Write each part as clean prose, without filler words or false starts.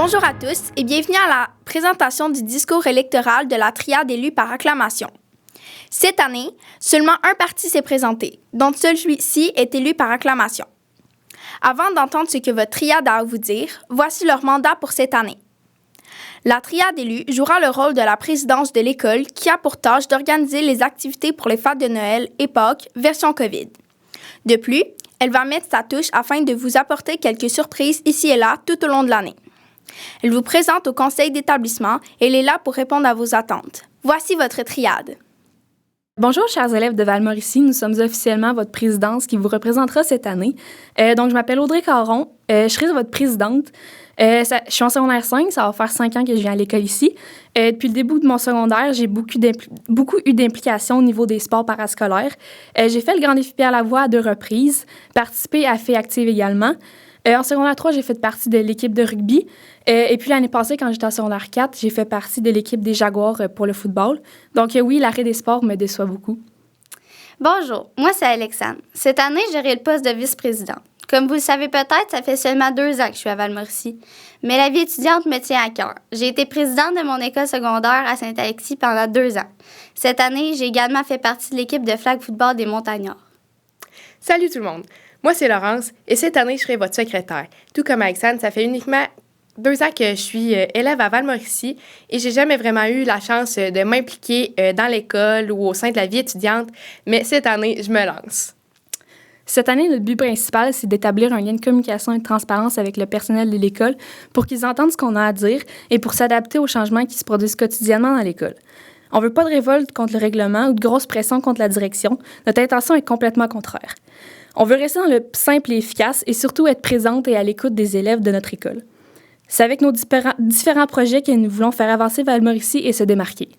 Bonjour à tous et bienvenue à la présentation du discours électoral de la triade élue par acclamation. Cette année, seulement un parti s'est présenté, dont celui-ci est élu par acclamation. Avant d'entendre ce que votre triade a à vous dire, voici leur mandat pour cette année. La triade élue jouera le rôle de la présidence de l'école qui a pour tâche d'organiser les activités pour les fêtes de Noël et Pâques version COVID. De plus, elle va mettre sa touche afin de vous apporter quelques surprises ici et là tout au long de l'année. Elle vous présente au conseil d'établissement et elle est là pour répondre à vos attentes. Voici votre triade. Bonjour, chers élèves de Val-Mauricie. Nous sommes officiellement votre présidence qui vous représentera cette année. Donc, je m'appelle Audrey Caron. Je serai votre présidente. Je suis en secondaire 5. Ça va faire 5 ans que je viens à l'école ici. Depuis le début de mon secondaire, j'ai beaucoup eu d'implications au niveau des sports parascolaires. J'ai fait le Grand défi Pierre Lavoie à 2 reprises, participé à Filles actives également. En secondaire 3, j'ai fait partie de l'équipe de rugby. Et puis l'année passée, quand j'étais en secondaire 4, j'ai fait partie de l'équipe des Jaguars pour le football. Donc oui, l'arrêt des sports me déçoit beaucoup. Bonjour, moi c'est Alexandre. Cette année, j'aurai le poste de vice-présidente. Comme vous le savez peut-être, ça fait seulement 2 ans que je suis à Val-Mauricie. Mais la vie étudiante me tient à cœur. J'ai été présidente de mon école secondaire à Saint-Alexis pendant 2 ans. Cette année, j'ai également fait partie de l'équipe de flag football des Montagnards. Salut tout le monde! Moi, c'est Laurence et cette année, je serai votre secrétaire. Tout comme Alexandre, ça fait uniquement 2 ans que je suis élève à Val-Mauricie et j'ai jamais vraiment eu la chance de m'impliquer dans l'école ou au sein de la vie étudiante, mais cette année, je me lance. Cette année, notre but principal, c'est d'établir un lien de communication et de transparence avec le personnel de l'école pour qu'ils entendent ce qu'on a à dire et pour s'adapter aux changements qui se produisent quotidiennement dans l'école. On ne veut pas de révolte contre le règlement ou de grosse pression contre la direction. Notre intention est complètement contraire. On veut rester dans le simple et efficace et surtout être présente et à l'écoute des élèves de notre école. C'est avec nos différents projets que nous voulons faire avancer Val-Mauricie et se démarquer.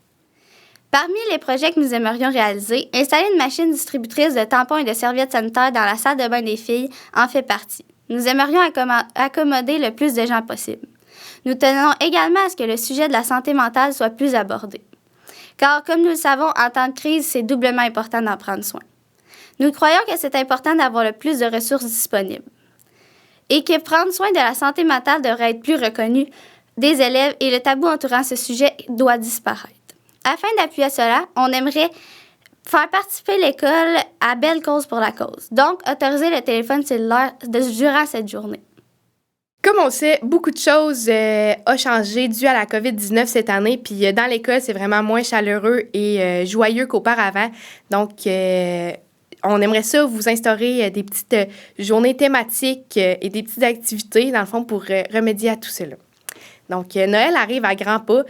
Parmi les projets que nous aimerions réaliser, installer une machine distributrice de tampons et de serviettes sanitaires dans la salle de bain des filles en fait partie. Nous aimerions accommoder le plus de gens possible. Nous tenons également à ce que le sujet de la santé mentale soit plus abordé. Car, comme nous le savons, en temps de crise, c'est doublement important d'en prendre soin. Nous croyons que c'est important d'avoir le plus de ressources disponibles et que prendre soin de la santé mentale devrait être plus reconnu des élèves et le tabou entourant ce sujet doit disparaître. Afin d'appuyer cela, on aimerait faire participer l'école à Belle Cause pour la cause, donc autoriser le téléphone cellulaire durant cette journée. Comme on le sait, beaucoup de choses ont changé dû à la COVID-19 cette année, puis dans l'école, c'est vraiment moins chaleureux et joyeux qu'auparavant. Donc, on aimerait ça vous instaurer des petites journées thématiques et des petites activités, dans le fond, pour remédier à tout cela. Donc, Noël arrive à grands pas,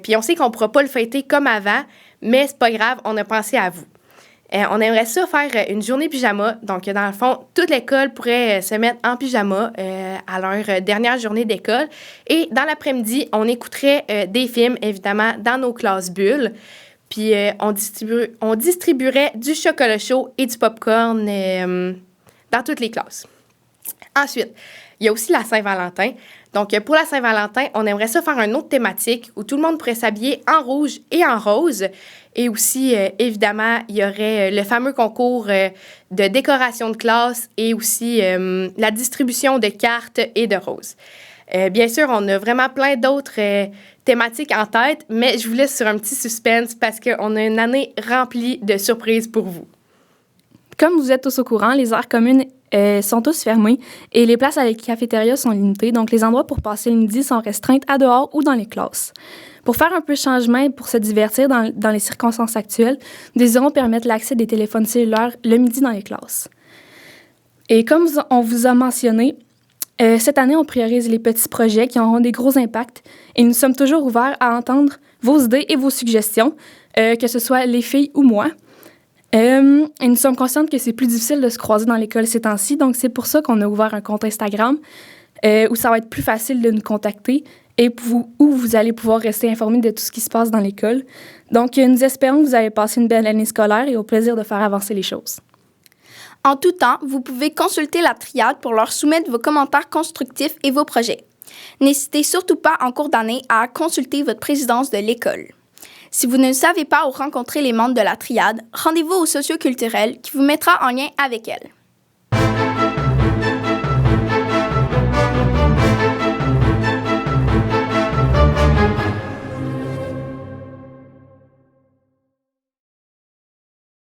puis on sait qu'on ne pourra pas le fêter comme avant, mais c'est pas grave, on a pensé à vous. On aimerait ça faire une journée pyjama. Donc, dans le fond, toute l'école pourrait se mettre en pyjama à leur dernière journée d'école. Et dans l'après-midi, on écouterait des films, évidemment, dans nos classes bulles. Puis, on distribuerait du chocolat chaud et du popcorn dans toutes les classes. Ensuite, il y a aussi la Saint-Valentin. Donc, pour la Saint-Valentin, on aimerait ça faire une autre thématique où tout le monde pourrait s'habiller en rouge et en rose. Et aussi, évidemment, il y aurait le fameux concours de décoration de classe et aussi la distribution de cartes et de roses. Bien sûr, on a vraiment plein d'autres thématiques en tête, mais je vous laisse sur un petit suspense parce qu'on a une année remplie de surprises pour vous. Comme vous êtes tous au courant, les aires communes sont tous fermées et les places à la cafétéria sont limitées, donc les endroits pour passer le midi sont restreints à dehors ou dans les classes. Pour faire un peu de changement et pour se divertir dans les circonstances actuelles, nous désirons permettre l'accès des téléphones cellulaires le midi dans les classes. Et comme on vous a mentionné, cette année, on priorise les petits projets qui auront des gros impacts et nous sommes toujours ouverts à entendre vos idées et vos suggestions, que ce soit les filles ou moi. Et nous sommes conscientes que c'est plus difficile de se croiser dans l'école ces temps-ci, donc c'est pour ça qu'on a ouvert un compte Instagram où ça va être plus facile de nous contacter et où vous allez pouvoir rester informés de tout ce qui se passe dans l'école. Donc, nous espérons que vous allez passer une belle année scolaire et au plaisir de faire avancer les choses. En tout temps, vous pouvez consulter la triade pour leur soumettre vos commentaires constructifs et vos projets. N'hésitez surtout pas en cours d'année à consulter votre présidence de l'école. Si vous ne savez pas où rencontrer les membres de la triade, rendez-vous au socioculturel qui vous mettra en lien avec elle.